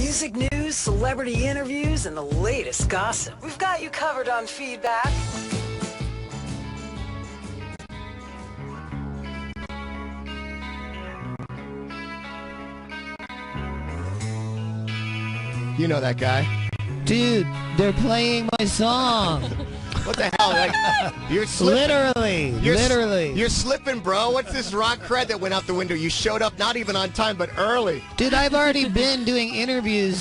Music news, celebrity interviews, and the latest gossip. We've got you covered on Feedback. You know that guy. Dude, they're playing my song. What the hell? Like, you're slipping. Literally. You're slipping, bro. What's this rock cred that went out the window? You showed up not even on time, but early. Dude, I've already been doing interviews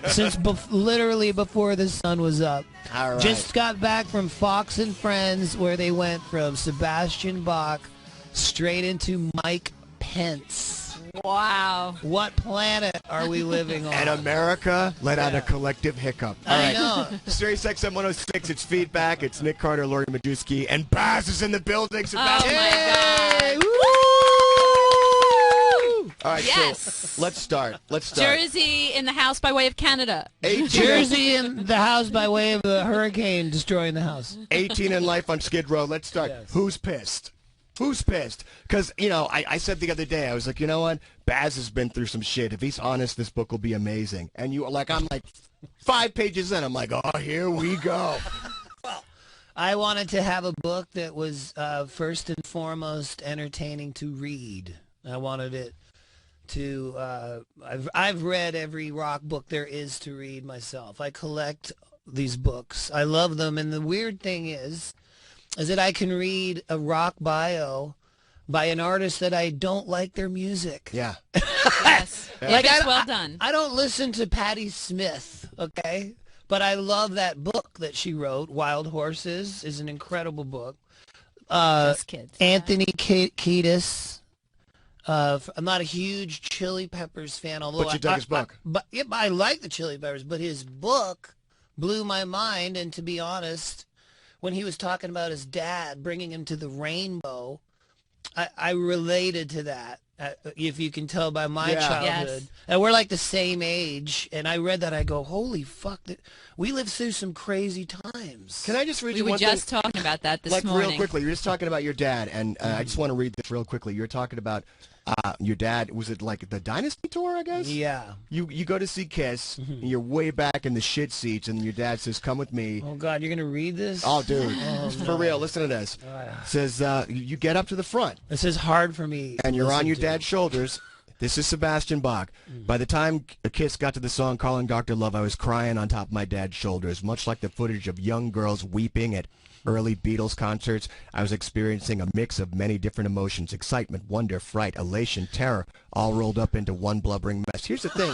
since literally before the sun was up. All right. Just got back from Fox and Friends, where they went from Sebastian Bach straight into Mike Pence. Wow. What planet are we living on? And America let out a collective hiccup. All right. I know. Sirius XM 106, it's Feedback. It's Nick Carter, Lori Majewski, and Baz is in the building. Oh, my God. Woo! All right, Yes. so let's start. Jersey in the house by way of Canada. 18 Jersey in the house by way of a hurricane destroying the house. 18 in life on Skid Row. Let's start. Yes. Who's pissed? Who's pissed? Because, you know, I said the other day, I was like, you know what? Baz has been through some shit. If he's honest, this book will be amazing. And you, like, I'm like 5 pages in. I'm like, oh, here we go. I wanted to have a book that was first and foremost entertaining to read. I wanted it to, I've read every rock book there is to read myself. I collect these books. I love them. And the weird thing is that I can read a rock bio by an artist that I don't like their music. Yeah. Yes. Like, It's well done. I don't listen to Patti Smith, okay? But I love that book that she wrote. Wild Horses is an incredible book. Just kids. Anthony Kiedis. I'm not a huge Chili Peppers fan, although But you dug his book. But I like the Chili Peppers, but his book blew my mind. And to be honest, when he was talking about his dad bringing him to the rainbow, I related to that, if you can tell by my childhood. Yes. And we're like the same age, and I read that, I go, holy fuck, we lived through some crazy times. Can I just read We you were one just thing? talking about that this Like, morning. real quickly, you're just talking about your dad, and I just want to read this real quickly. You're talking about your dad, was it like the Dynasty Tour, I guess? Yeah. You go to see Kiss, and you're way back in the shit seats, and your dad says, come with me. Oh, God, you're going to read this? Oh, dude. For real, listen to this. Says, you get up to the front, This is hard for me. and to you're on listen your to. dad's shoulders. This is Sebastian Bach. By the time Kiss got to the song Calling Dr. Love, I was crying on top of my dad's shoulders, much like the footage of young girls weeping at early Beatles concerts. I was experiencing a mix of many different emotions: excitement, wonder, fright, elation, terror, all rolled up into one blubbering mess. Here's the thing.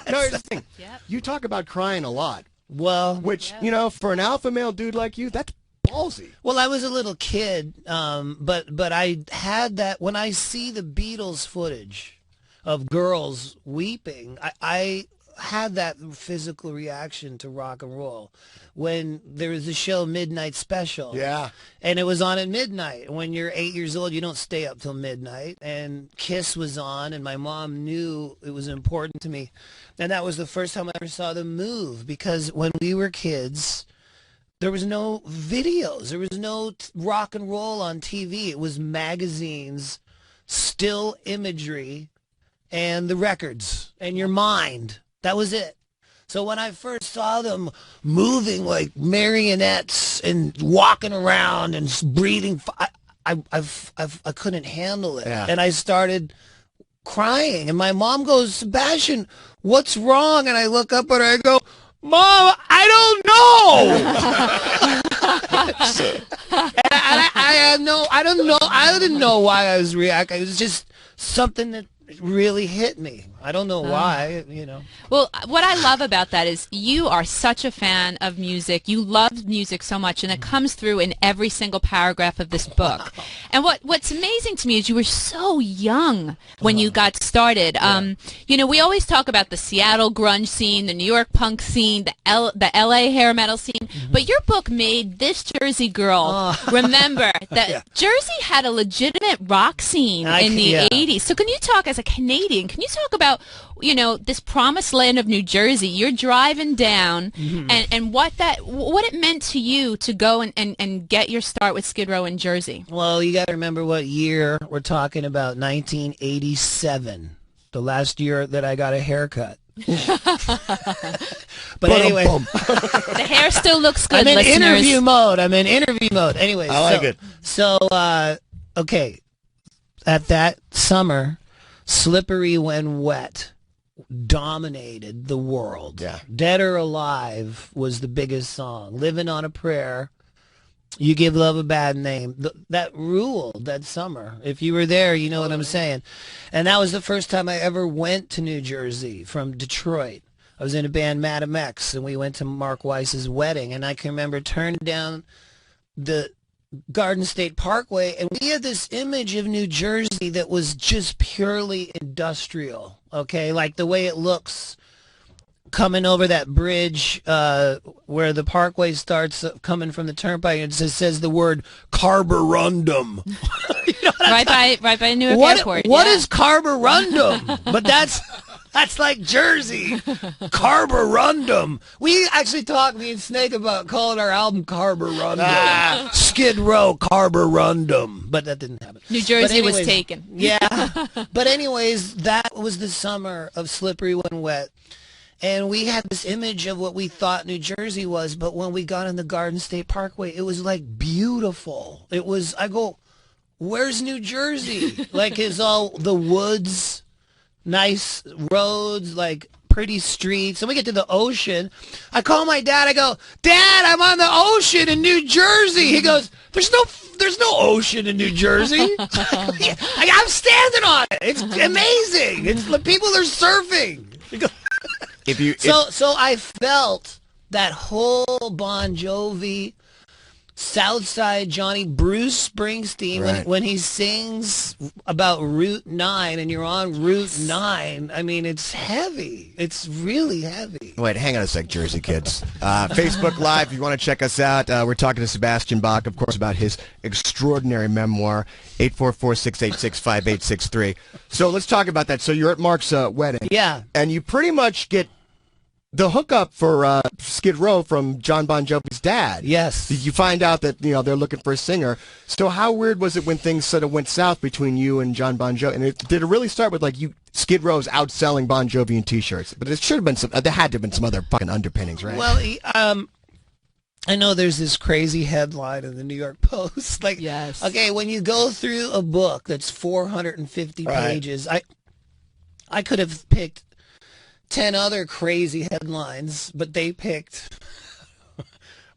Here's the thing. Yep. You talk about crying a lot, Well, which, you know, for an alpha male dude like you, that's ballsy. Well, I was a little kid, but I had that. When I see the Beatles footage of girls weeping, I had that physical reaction to rock and roll. When there was the show Midnight Special, Yeah. and it was on at midnight. When you're 8 years old, you don't stay up till midnight. And Kiss was on, and my mom knew it was important to me. And that was the first time I ever saw them move, because when we were kids, there was no videos. There was no rock and roll on TV. It was magazines, still imagery, and the records, and your mind. That was it. So when I first saw them moving like marionettes and walking around and breathing, I couldn't handle it. Yeah. And I started crying. And my mom goes, Sebastian, what's wrong? And I look up at her, I go, Mom, I don't know. I didn't know why I was reacting. It was just something that really hit me. I don't know why, you know. Well, what I love about that is you are such a fan of music. You love music so much, and it comes through in every single paragraph of this book. And what's amazing to me is you were so young when you got started. You know, we always talk about the Seattle grunge scene, the New York punk scene, the LA hair metal scene, but your book made this Jersey girl remember that Jersey had a legitimate rock scene in the 80s. So can you talk, as a Canadian, can you talk about, you know, this promised land of New Jersey? You're driving down, and what it meant to you to go and get your start with Skid Row in Jersey. Well, you got to remember what year we're talking about. 1987, the last year that I got a haircut. But anyway, The hair still looks good, I'm in listeners. interview mode. Anyway, I like it. So, okay, at that summer, Slippery When Wet dominated the world. Yeah. Dead or Alive was the biggest song. Living on a Prayer, You Give Love a Bad Name. That ruled that summer. If you were there, you know what I'm saying. And that was the first time I ever went to New Jersey from Detroit. I was in a band, Madam X, and we went to Mark Weiss's wedding. And I can remember turning down the Garden State Parkway, and we had this image of New Jersey that was just purely industrial, okay? Like the way it looks coming over that bridge where the parkway starts coming from the turnpike, and it says the word carborundum. You know what I'm Right by Newark Airport. What yeah. is carborundum? But that's like Jersey. Carborundum. We actually talked, me and Snake, about calling our album Carborundum. Skid Row, Carborundum. But that didn't happen. New Jersey was anyways, taken. Yeah. But anyways, that was the summer of Slippery When Wet. And we had this image of what we thought New Jersey was, but when we got in the Garden State Parkway, it was like beautiful. It was, I go, where's New Jersey? Like, it's all the woods, nice roads, like pretty streets. And we get to the ocean. I call my dad. I go, Dad, I'm on the ocean in New Jersey. He goes, there's no ocean in New Jersey. I'm standing on it. It's amazing. It's people are surfing. So I felt that whole Bon Jovi, Southside Johnny, Bruce Springsteen, Right. when he sings about Route 9 and you're on Route 9, I mean, it's heavy. It's really heavy. Wait, hang on a sec, Jersey kids. Facebook Live, if you want to check us out, we're talking to Sebastian Bach, of course, about his extraordinary memoir, 844-686-5863. So let's talk about that. So you're at Mark's wedding. Yeah. And you pretty much get the hookup for Skid Row from John Bon Jovi's dad. Yes. You find out that, you know, they're looking for a singer. So how weird was it when things sort of went south between you and John Bon Jovi? And did it really start with, like, Skid Row's outselling Bon Jovi in T-shirts? But it should have been there had to have been some other fucking underpinnings, right? Well, I know there's this crazy headline in the New York Post. Like, Yes. okay, when you go through a book that's 450 Right. pages, I could have picked 10 other crazy headlines, but they picked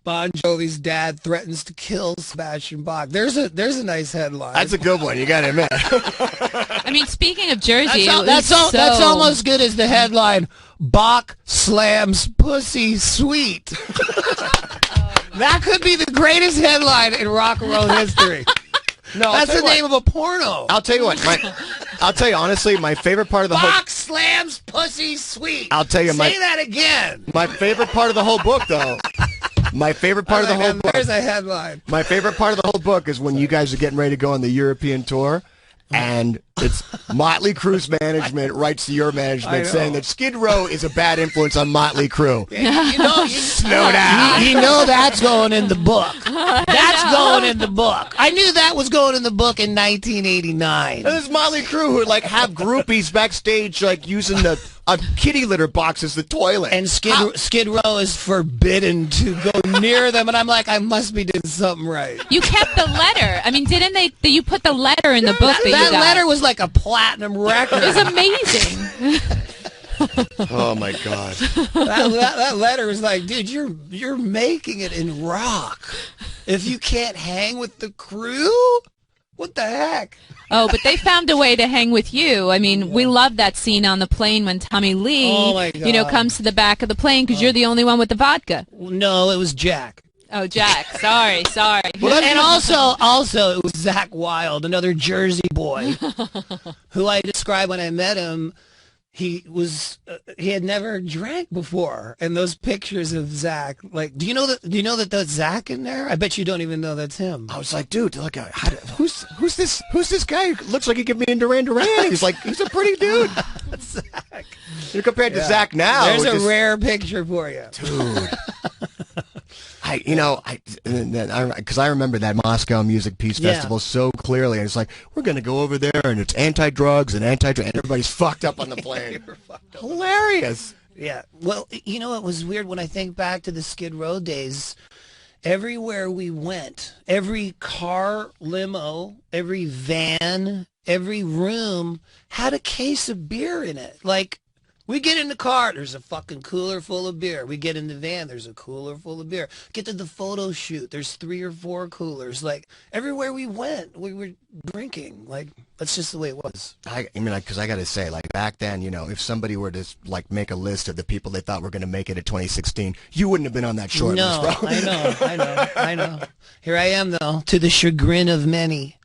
Bon Jovi's dad threatens to kill Sebastian Bach. There's a nice headline. That's a good one, you got to admit. I mean, speaking of Jersey, That's almost good as the headline. Bach slams pussy sweet. That could be the greatest headline in rock and roll history. No, That's the name of a porno. I'll tell you what. I'll tell you honestly, my favorite part of the whole. Bach slams pussy sweet. I'll tell you Say that again. my favorite part of the whole book, though. My favorite part of the whole book. There's a headline. My favorite part of the whole book is when you guys are getting ready to go on the European tour, and it's Motley Crue's management writes to your management saying that Skid Row is a bad influence on Motley Crue. Slow down. You know that's going in the book. That's going in the book. I knew that was going in the book in 1989. And there's Motley Crue who like have groupies backstage like using a kitty litter box as the toilet. And Skid Row is forbidden to go near them. And I'm like, I must be doing something right. you kept the letter. I mean, didn't they? You put the letter in the book that you That got. letter was like a platinum record. It was amazing. Oh my God. that letter was like, dude, you're making it in rock. If you can't hang with the crew, what the heck? Oh, but they found a way to hang with you. I mean, we love that scene on the plane when Tommy Lee, Oh, my God. comes to the back of the plane because you're the only one with the vodka. No, it was Jack. Oh, Jack. Sorry. And also, it was Zach Wilde, another Jersey boy, who I described when I met him. He had never drank before, and those pictures of Zach, like, do you know that that's Zach in there? I bet you don't even know that's him. I was like, dude, look, who's this guy who looks like he could be in Duran Duran? He's a pretty dude. Zach. You're compared to Zach now. There's which a is- rare picture for you. Dude. because I remember that Moscow Music Peace Festival so clearly, and it's like, we're going to go over there, and it's anti-drugs and and everybody's fucked up on the plane. Hilarious. Yeah. Well, you know, it was weird when I think back to the Skid Row days. Everywhere we went, every car, limo, every van, every room had a case of beer in it. Like, we get in the car, there's a fucking cooler full of beer. We get in the van, there's a cooler full of beer. Get to the photo shoot, there's 3 or 4 coolers. Like, everywhere we went, we were drinking. Like, that's just the way it was. I mean, because I got to say, like, back then, you know, if somebody were to, like, make a list of the people they thought were going to make it at 2016, you wouldn't have been on that short list, bro. I know. Here I am, though, to the chagrin of many.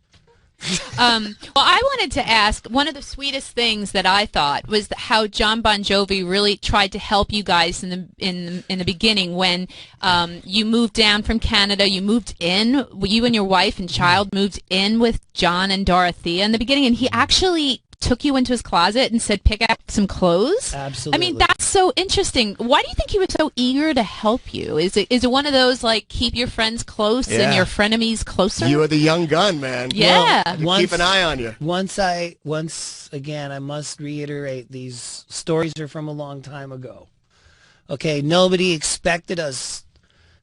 Well, I wanted to ask, one of the sweetest things that I thought was how John Bon Jovi really tried to help you guys in the beginning when you moved down from Canada. You moved in, you and your wife and child moved in with John and Dorothea in the beginning, and he actually took you into his closet and said, pick out some clothes? Absolutely. I mean, that's so interesting. Why do you think he was so eager to help you? Is it one of those, like, keep your friends close and your frenemies closer? You are the young gun, man. Yeah. Well, keep an eye on you. Once again, I must reiterate, these stories are from a long time ago. Okay, nobody expected us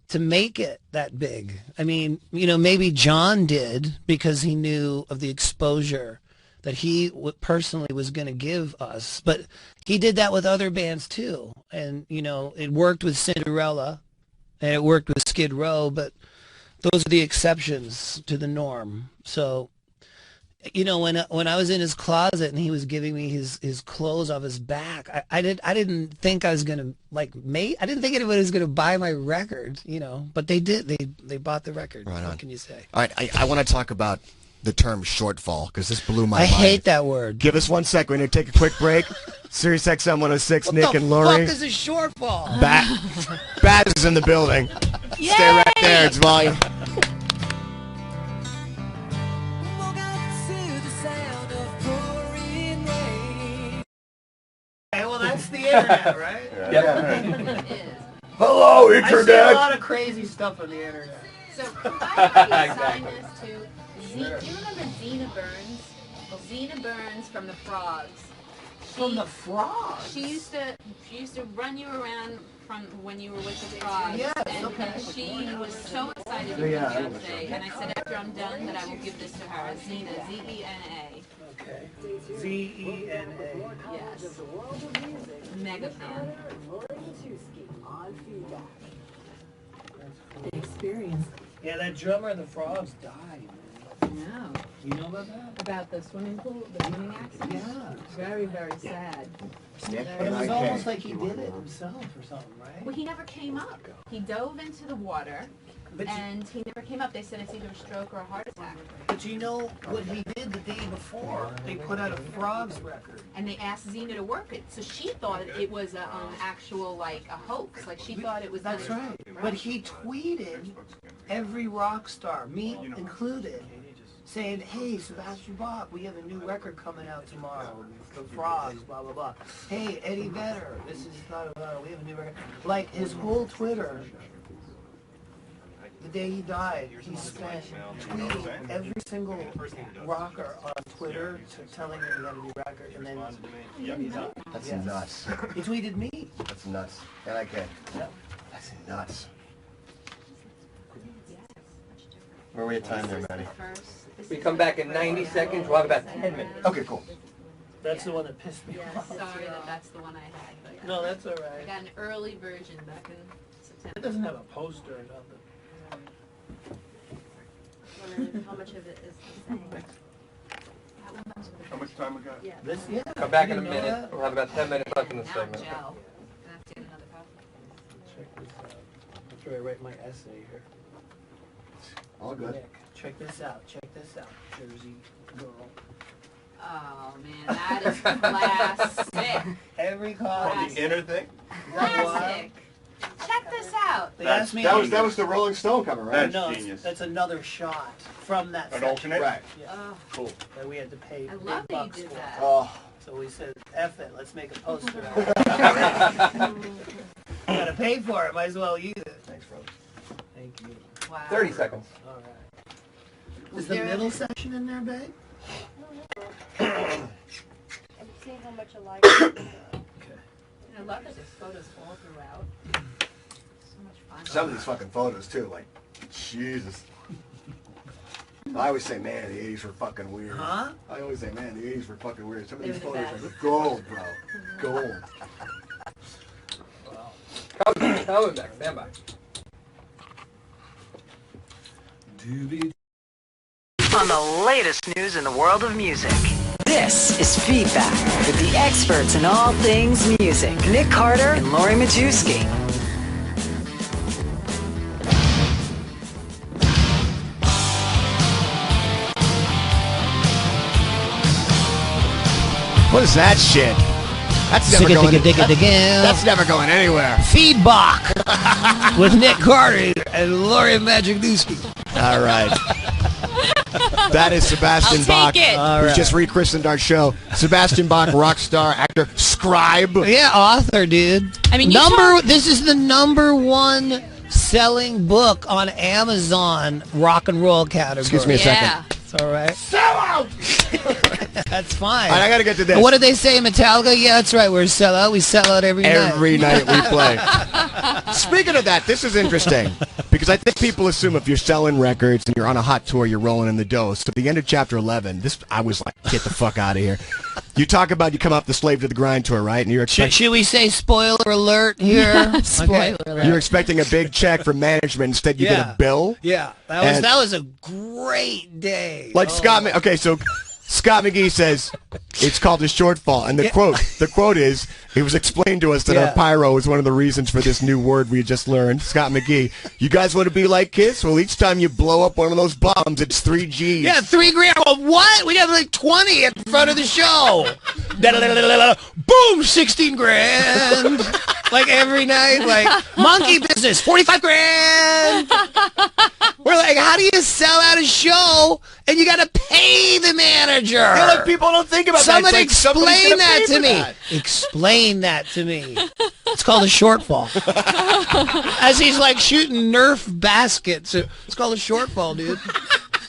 to make it that big. I mean, you know, maybe John did because he knew of the exposure that he personally was going to give us. But he did that with other bands too. And, you know, it worked with Cinderella and it worked with Skid Row, but those are the exceptions to the norm. So, you know, when I was in his closet and he was giving me his clothes off his back, I didn't think I was going to, like, I didn't think anybody was going to buy my record, you know, but they did. They bought the record. Right on. What can you say? All right, I want to talk about the term shortfall, because this blew my mind. I hate that word. Give us 1 second. We're going to take a quick break. Sirius XM 106, Nick and Lori. What the fuck is a shortfall? Baz is in the building. Yay! Stay right there. It's volume. Okay, well, that's the internet, right? Yeah. Hello, I see a internet. lot of crazy stuff on the internet. So could I assign this to do you remember Zena Burns? Well, Zena Burns from the Frogs. From the Frogs? She used to run you around from when you were with the Frogs. Yes, and okay. she was so excited to meet you today. And I said after I'm done that I will give this to her. Zena, Z-E-N-A. Okay. Z-E-N-A. Yes. Mega fan. Experience. Yeah, that drummer of the Frogs died. No. You know about that? About the swimming pool, the swimming accident? Yeah. Very, very sad. It was almost like he did it himself or something, right? Well, he never came up. He dove into the water, and he never came up. They said it's either a stroke or a heart attack. But you know what he did the day before? They put out a Frogs record. And they asked Zena to work it, so she thought it was a actual, like, a hoax. Like, she thought it was... That's right. But he tweeted every rock star, me included, saying, hey, Sebastian Bach, we have a new record coming out tomorrow. The Frogs, blah, blah, blah. Hey, Eddie Vedder, this is not about, we have a new record. Like, his whole Twitter, the day he died, he spent tweeting every single rocker on Twitter telling him he had a new record, and then... That's nuts. He tweeted me. That's nuts. And I can't. Yep. That's nuts. Where are we at time there, Maddie? We come back in 90 seconds. We'll have about 10 minutes. Okay, cool. That's the one that pissed me Yeah, off. sorry that's the one I had. But, No, that's all I right. got an early version back in It September. doesn't have a poster or nothing. How much of it is the same? How much time we got? Yeah. This, yeah. Come back in a You didn't know minute. that? We'll have about 10 minutes left in the Now segment. gel. Gonna have to get another copy. Check this out. After I write my essay here. All good. Nick, check this out. Check this out. Jersey girl. Oh man, that is classic. Every copy. The inner thing? Classic. Check this out. They asked me. That was the Rolling Stone cover, right? That's no, genius. that's another shot from that An section. alternate? Right. Yeah. Oh, Cool. That we had to pay I big love that you bucks did for. that. Oh, So we said, F it, let's make a poster. You gotta pay for it, might as well use it. thanks, brother. There Wow. 30 seconds. All right. Is the middle section in there, babe? I'm seeing how much I like it. I love that there's photos all throughout. So much fun. Some of these fucking photos too, like, Jesus. I always say, man, the 80s were fucking weird. Huh? I always say, man, the 80s were fucking weird. Some of these They were the photos are best. gold, bro. Gold. Calvin back. Stand by. On the latest news in the world of music. This is Feedback with the experts in all things music, Nick Carter and Lori Majewski. What is that shit? That's never going. That's never going anywhere. Feedback with Nick Carter and Lori Majewski. All right. That is Sebastian I'll Bach, take it. All who's right. just rechristened our show. Sebastian Bach, rock star, actor, scribe. Yeah, author, dude. I mean, you This is the #1 selling book on Amazon rock and roll category. Excuse me a second. Yeah. It's all right. Sell out! That's fine. All right, I got to get to this. What did they say in Metallica? Yeah, that's right. We're a sellout. We sell out every night. Every night we play. Speaking of that, this is interesting because I think people assume if you're selling records and you're on a hot tour, you're rolling in the dough. So at the end of chapter 11, I was like, get the fuck out of here. You talk about you come off the Slave to the Grind tour, right? And you're Should we say spoiler alert here? Spoiler alert. you're expecting a big check from management. Instead, you get a bill. Yeah, And- that was a great day. Like Scott. Okay, so Scott McGee says it's called a shortfall, and the quote is, it was explained to us that our pyro is one of the reasons for this new word we just learned. Scott McGee, you guys want to be like Kiss? Well, each time you blow up one of those bombs, it's 3 G's. Yeah, $3,000. Well, what? We have like 20 at the front of the show. Boom, 16 grand. Like every night, like monkey business, 45 grand. We're like, how do you sell out a show and you got to pay the manager? Yeah, like people don't think about Somebody that. It's like somebody's explain gonna that pay to for me. that. Explain that to me. It's called a shortfall. As he's like shooting Nerf baskets. It's called a shortfall, dude.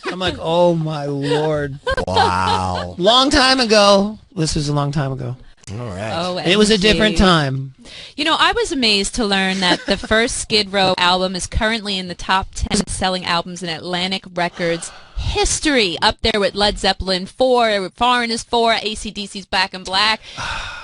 I'm like, oh my Lord. Wow. Long time ago. This was a long time ago. All right. Oh, It was a different time. You know, I was amazed to learn that the first Skid Row album is currently in the top 10 selling albums in Atlantic Records history, up there with Led Zeppelin 4, Foreigners 4, AC/DC's Back in Black.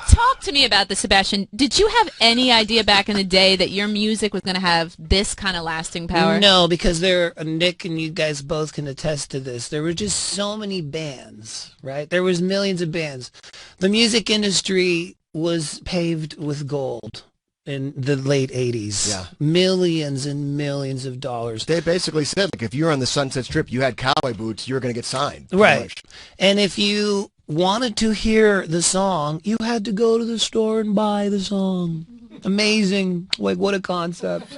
Talk to me about this, Sebastian. Did you have any idea back in the day that your music was going to have this kind of lasting power? No, because Nick and you guys both can attest to this. There were just so many bands, right? There was millions of bands. The music industry was paved with gold in the late 80s. Yeah. Millions and millions of dollars. They basically said, like, if you were on the Sunset Strip, you had cowboy boots, you were going to get signed. Right. And if you wanted to hear the song, you had to go to the store and buy the song. Amazing. Like, what a concept.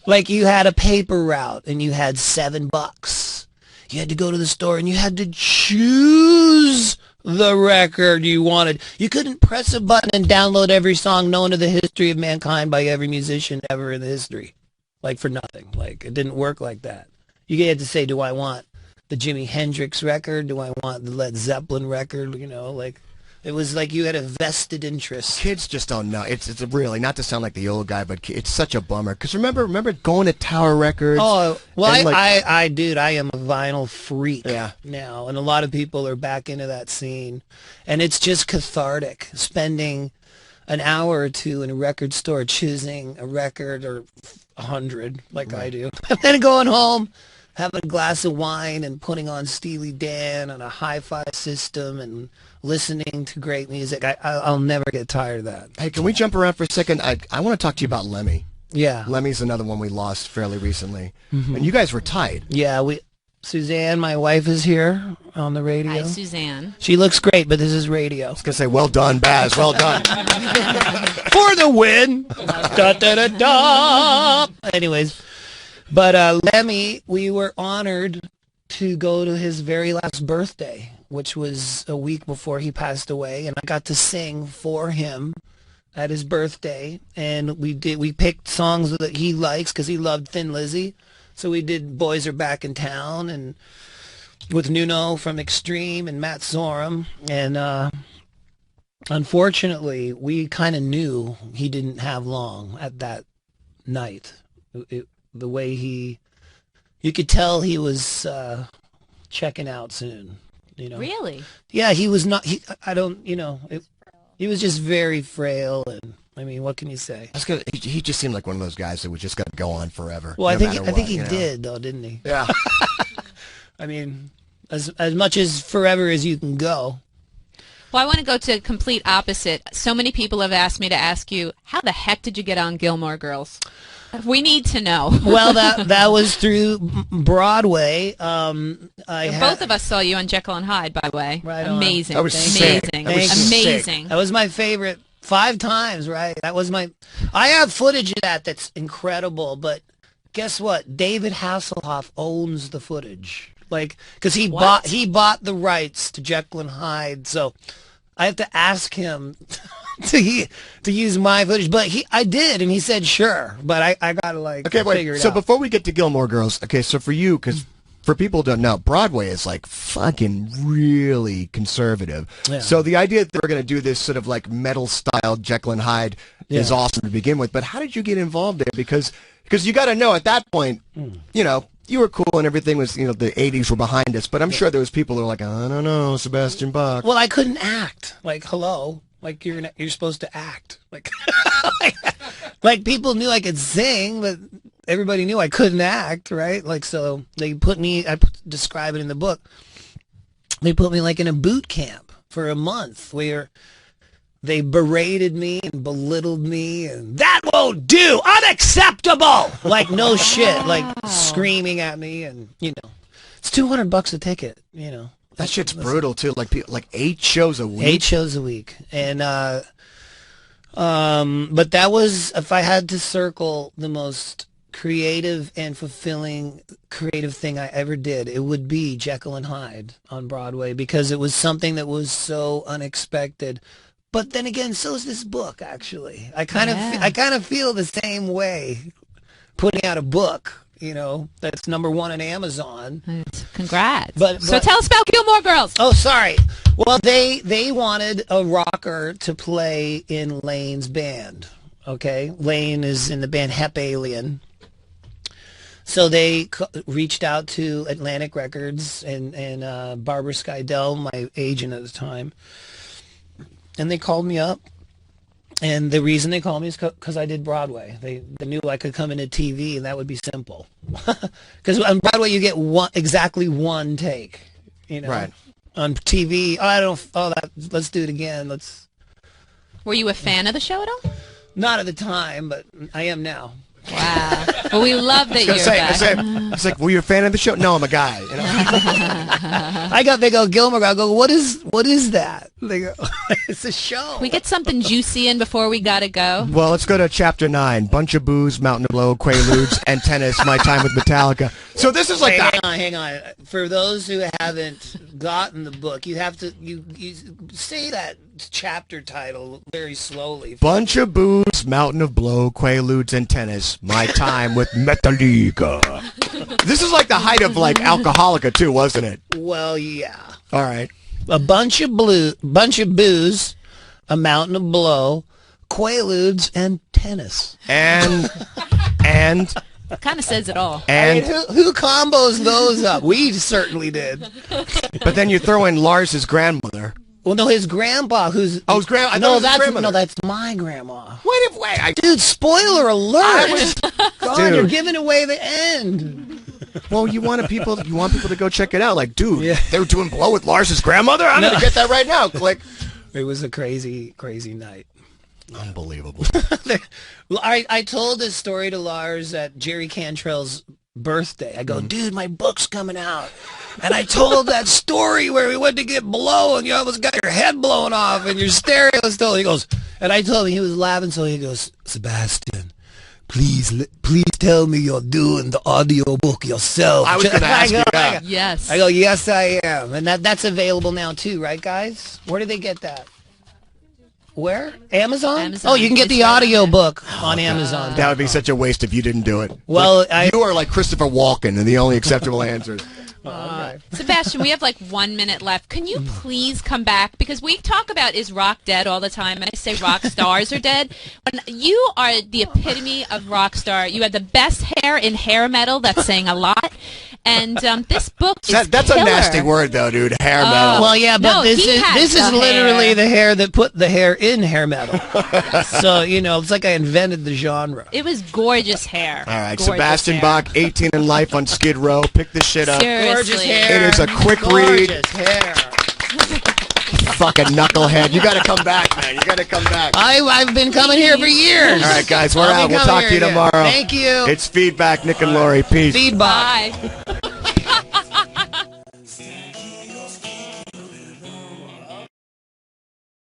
Like, you had a paper route and you had $7. You had to go to the store and you had to choose the record you wanted. You couldn't press a button and download every song known to the history of mankind by every musician ever in the history. Like, for nothing. Like, it didn't work like that. You had to say, do I want the Jimi Hendrix record? Do I want the Led Zeppelin record? You know, like, it was like you had a vested interest. Kids just don't know. It's really, not to sound like the old guy, but it's such a bummer. Because remember going to Tower Records? Oh, well, and, like, I am a vinyl freak Yeah. now. And a lot of people are back into that scene. And it's just cathartic, spending an hour or two in a record store choosing a record or 100 like I do. And then going home, having a glass of wine and putting on Steely Dan on a hi-fi system and listening to great music. I'll never get tired of that. Hey, can we jump around for a second? I want to talk to you about Lemmy. Yeah. Lemmy's another one we lost fairly recently. And you guys were tied. Yeah, Suzanne, my wife, is here on the radio. Hi, Suzanne. She looks great, but this is radio. I was going to say, well done, Baz. Well done. For the win! Da, da, da, da. Anyways, but Lemmy, we were honored to go to his very last birthday, which was a week before he passed away, and I got to sing for him at his birthday, and we picked songs that he likes because he loved Thin Lizzy. So we did Boys Are Back in Town, and with Nuno from Extreme and Matt Sorum. And unfortunately, we kind of knew he didn't have long at that night. The way you could tell he was checking out soon. Really? Yeah, he was not. He was just very frail, and I mean, what can you say? He just seemed like one of those guys that was just going to go on forever. Well, no I think he did, though, didn't he? Yeah. I mean, as much as forever as you can go. Well, I want to go to complete opposite. So many people have asked me to ask you, how the heck did you get on Gilmore Girls? We need to know. Well, that was through Broadway. Both of us saw you on Jekyll and Hyde, by the way. Right on. Amazing. That was sick. Amazing. That was Amazing. That was my favorite 5 times, right? That was I have footage of that's incredible, but guess what? David Hasselhoff owns the footage. Because he bought the rights to Jekyll and Hyde, so I have to ask him to use my footage. But I did, and he said sure. But I gotta figure it out. So before we get to Gilmore Girls, so for you, because for people who don't know, Broadway is fucking really conservative. Yeah. So the idea that they were going to do this sort of metal style Jekyll and Hyde is awesome to begin with. But how did you get involved there? Because you got to know at that point, you were cool and everything was, the 80s were behind us, but I'm sure there was people who were like, I don't know, Sebastian Bach. Well, I couldn't act. Hello. You're supposed to act. People knew I could sing, but everybody knew I couldn't act, right? So they put me, describe it in the book, they put me in a boot camp for a month where they berated me and belittled me, and that won't do, unacceptable, no shit, screaming at me, and it's $200 a ticket, That shit's brutal too. 8 shows a week. 8 shows a week, and but that was, if I had to circle the most creative and fulfilling creative thing I ever did, it would be Jekyll and Hyde on Broadway, because it was something that was so unexpected. But then again, so is this book. Actually, I kind of feel the same way. Putting out a book, that's #1 on Amazon. Congrats! But so tell us about Gilmore Girls. Oh, sorry. Well, they wanted a rocker to play in Lane's band. Okay, Lane is in the band Hep Alien. So they reached out to Atlantic Records and Barbara Skydell, my agent at the time. And they called me up, and the reason they called me is because I did Broadway. They knew I could come into TV, and that would be simple. Because on Broadway, you get exactly one take, Right. On TV, let's do it again. Were you a fan of the show at all? Not at the time, but I am now. Wow. Well, we love that you're back. I was like, were you a fan of the show? No, I'm a guy. They go, Gilmore. I go, what is that? They go, it's a show. We get something juicy in before we gotta go. Well, let's go to chapter 9. Bunch of booze, Mountain of Blow, Quaaludes, and tennis. My time with Metallica. So this is hang on. For those who haven't gotten the book, you have to you say that chapter title very slowly. Bunch of booze, Mountain of Blow, Quaaludes, and tennis. My time with Metallica. This is the height of Alcoholica too, wasn't it? Well, yeah. All right. A bunch of booze, a mountain of blow, Quaaludes, and tennis. And kind of says it all. And who combos those up? We certainly did. But then you throw in Lars's grandmother. Well, no, his grandpa, his grandma. No, that's my grandma. Wait. Dude, spoiler alert! God, you're giving away the end. Well, you want people to go check it out. Dude, they were doing blow with Lars's grandmother. I'm gonna get that right now. Click. It was a crazy night. Unbelievable. I told this story to Lars at Jerry Cantrell's birthday. I go, dude, my book's coming out. And I told that story where we went to get blow and you almost got your head blown off and your stereo was still. He goes, and I told him, he was laughing, so he goes, Sebastian, please tell me you're doing the audio book yourself. I was going to ask you that. Yes. I go, yes, I am. And that's available now too, right, guys? Where do they get that? Where? Amazon? Amazon. Oh, you can get It's the right audio there. book on Amazon. That would be such a waste if you didn't do it. Well, you are like Christopher Walken, and the only acceptable answers. Sebastian, we have like 1 minute left. Can you please come back? Because we talk about is rock dead all the time, and I say rock stars are dead. When you are the epitome of rock star. You have the best hair in hair metal. That's saying a lot. And this book is That's killer. a nasty word, though, dude. Hair metal. Well, yeah, but No, this he has is the literally hair. the hair that put the hair in hair metal. So, it's like I invented the genre. It was gorgeous hair. All right, Gorgeous Sebastian hair. Bach, 18 in Life on Skid Row. Pick this shit up. Seriously. Gorgeous hair. It is a quick read. Gorgeous hair. Fucking knucklehead. You got to come back, man. You got to come back. I've been coming here for years. All right, guys, we're I'll out. be We'll coming talk to you here again. tomorrow. Thank you. It's Feedback, Nick and Lori. Peace. Feedback. Bye.